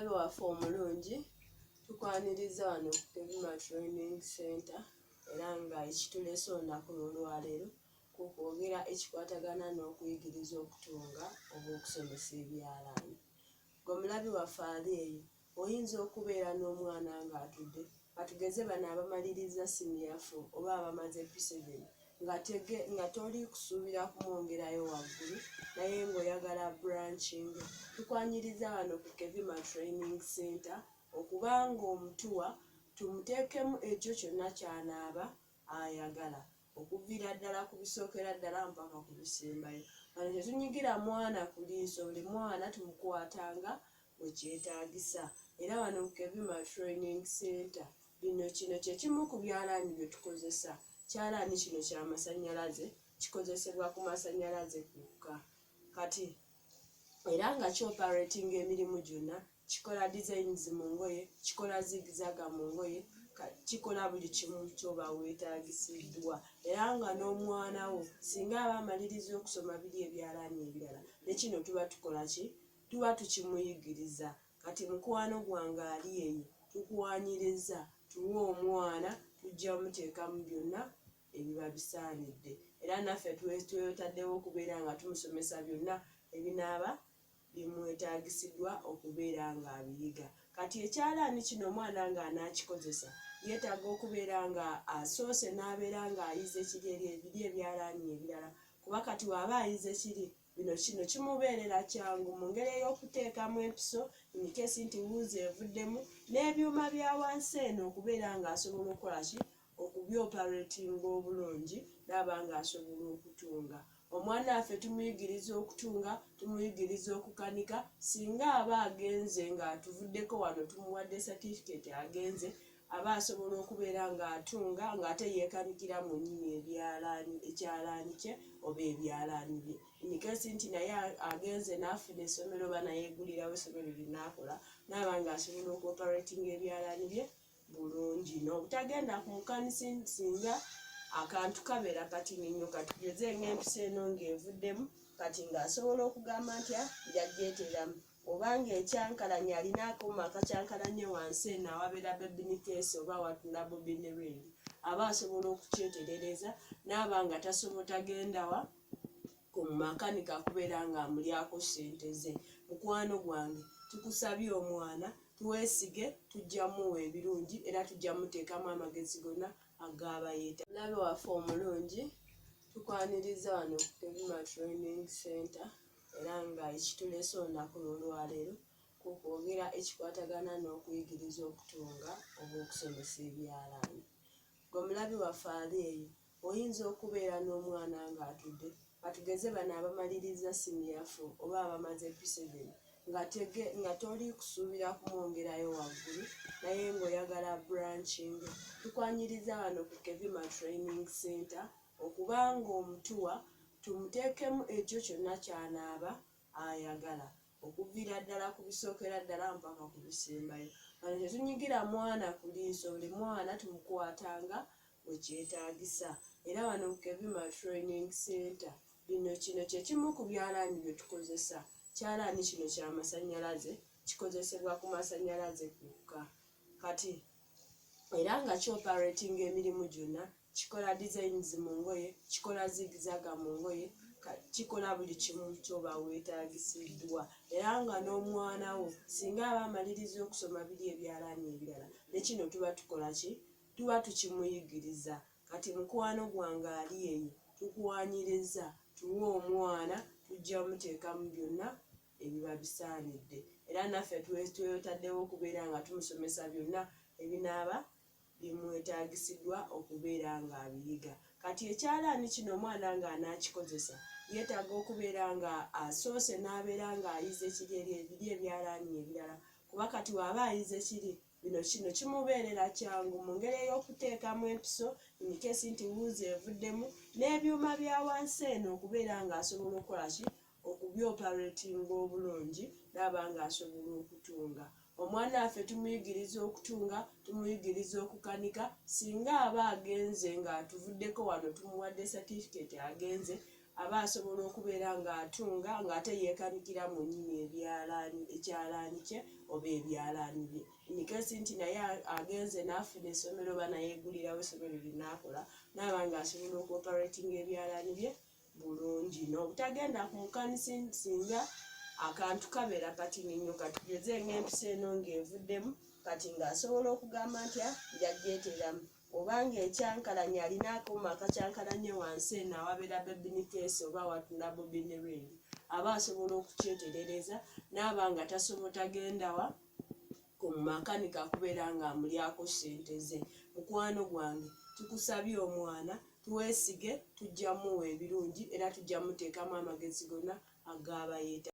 Omulabe waffe omulungi tukwaniriza wano ku KEVIMA Training Center era nga ekituleese olunaku olwaleero kukwogera ekikwatagana n'okuyigiriza okutunga oba okusomesa ebyalaani. Omulabe waffe ali eyo oyinza okubeera n'omwana ng'atudde batugeze bano abamaliriza senior 4 oba abamaze P7 nga toli kusuubira kumwongerayo waggulu naye ng'oyagala branching. Tukwanyiriza wano ku KEVIMA Training Center okubanga omutuwa tumuteekemu ekyo kyonna ky'anaaba ayagala okuviira ddala ku bisookera ddala mpaka ku bisembayo. Wano tetunyigira mwana ku liiso, buli mwana tumukwatanga bwe kyetaagisa. Era wano ku KEVIMA Training Center kino kye kimu ku byalaani bye tukozesa. Kyalaani kino kya masannyalaze, kikozesebwa ku masannyalaze kwokka. Kati era nga kyoperatinga emirimu gyonna, kikola designs mu ngoye, kikola zigizaga mu ngoye, kikola buli kimu ky'oba weetaagisiddwa. Era nga n'omwana wo singa aba amaliriza okusoma biri ebyalaani ebirala ne kino tuba tukola ki? Tuba tukimuyigiriza. Kati mukwano gwange ali eyo tukuwanyiriza tuwe omwana tujja muteekamu byonna ebiba bisaanidde. Era naffe twetaddewo okubeera nga tumusomesa byonna ebinaaba bimwetaagisiddwa okubeera ng'abiyiga. Kati ekyalaani kino omwana ng'anaakikozesa yeetaaga okubeera nga asoose n'abeera ng'ayize biri ebyalaani ebirala, kuba kati waba ayize kino kimubeerera kyangu mu ngeri ey'okuteekamu empiso inikesi nti wuuzi evuddemu n'ebyuma bya wansi eno okubeera ng'asobola okukola ki? Okubyoperatinga obulungi n'aba ng'asobola okutunga. Omwana waffe tumuyigiriza okutunga, tumuyigiriza okukanika. Singa aba agenze ng'atuvuddeko wano tumuwadde certificate agenze, aba asobola okubeera ng'atunga ng'ate yeekanikira mu nnyini ekyalaani kye oba ebyalaani bye. Inikesi nti naye agenze n'afuna essomero oba nayeegulirawo essomero linaakola n'aba ng'asobola okuoperatinga ebyalaani bye bulungi. N'obutagenda ku mukanisi singa akantu kabeera katini nnyo, kati tugeze ng'empisa eno ng'evuddemu kati ng'asobola okugamba ntya yagyeteeramu. Obanga ekyankalanye alina akuuma akakyankalanye wansi eno awabeera bebinikesi oba watunda bobine range, aba asobola okukyeterereza n'aba nga tagenda wa ku makanika kubeera ng'amulyako ssente ze. Mukwano gwange tukusabye omwana tuweesige, tujja muwa ebirungi era tujja muteekamu amagezi gonna agaba yeeta. Omulabe waffe omulungi tukwaniriza wano ku KEVIMA Training Center era nga ekituleese olunaku olwaleero kukwogera ekikwatagana n'okuyigiriza okutunga oba okusomesa ebyalaani. Omulabe waffe ali eyo oyinza okubeera n'omwana ng'atudde batugeze bano abamaliriza senior 4 oba abamaze P7 nga toli kusuubira kumwongerayo waggulu naye ng'oyagala branching. Tukwanyiriza wano ku KEVIMA Training Center okubanga omutuwa tumuteekemu ekyo kyonna ky'anaaba ayagala okuviira ddala ku bisookera ddala mpaka ku bisembayo. Wano tetunyigira mwana ku liiso, buli mwana tumukwatanga bwe kyetaagisa. Era wano ku KEVIMA Training Center kino kye kimu ku byalaani bye tukozesa. Kyalaani kino kya masannyalaze, kikozesebwa ku masannyalaze kwokka. Kati era nga kyoperatinga emirimu gyonna, kikola designs mu ngoye, kikola zigizaga mu ngoye, kikola buli kimu ky'oba weetaagisiddwa. Era nga n'omwana wo singa aba amaliriza okusoma biri ebyalaani ebirala ne kino tuba tukola ki? Tuba tukimuyigiriza. Kati mukwano gwange ali eyo tukuwanyiriza tuwe omwana tujja muteekamu byonna ebiba bisaanidde. Era naffe twetaddewo okubeera nga tumusomesa byonna ebinaaba bimwetaagisiddwa okubeera ng'abiyiga. Kati ekyalaani kino omwana ng'anaakikozesa yeetaaga okubeera nga asoose n'abeera ng'ayize biri ebyalaani ebirala, kuba kati waba ayize kino kimubeerera kyangu mu ngeri ey'okuteekamu empiso inikesi nti wuuzi evuddemu n'ebyuma bya wansi eno okubeera ng'asobola okukola ki? Okubyoperatinga obulungi n'aba ng'asobola okutunga. Omwana waffe tumuyigiriza okutunga, tumuyigiriza okukanika. Singa aba agenze ng'atuvuddeko wano tumuwadde certificate agenze, aba asobola okubeera ng'atunga ng'ate yeekanikira mu nnimi ekyalaani kye oba ebyalaani bye. Nikesi nti naye agenze n'afuna essomero oba nayeegulirawo essomero linaakola naaba ng'asobola okuoperatinga ebyalaani bye bulungi. N'obutagenda ku nkanisi singa akantu kabeera katini nnyo, katugeze ng'empisa eno ng'evuddemu kati ng'asobola okugamba nti njagyeeteramu. Obanga ekyankalanye alina akuuma akakyankalanye wansi eno awabeera bebinikesi oba watunda bobinirindi, aba asobola okukyeterereza n'aba nga tagendawa ku makanika kubeera ng'amulyako ssente ze. Mukwano gwange, tukusabye omwana tuweesige, tujja muwa ebirungi era tujja muteekamu amagezi gonna agaba yeeta.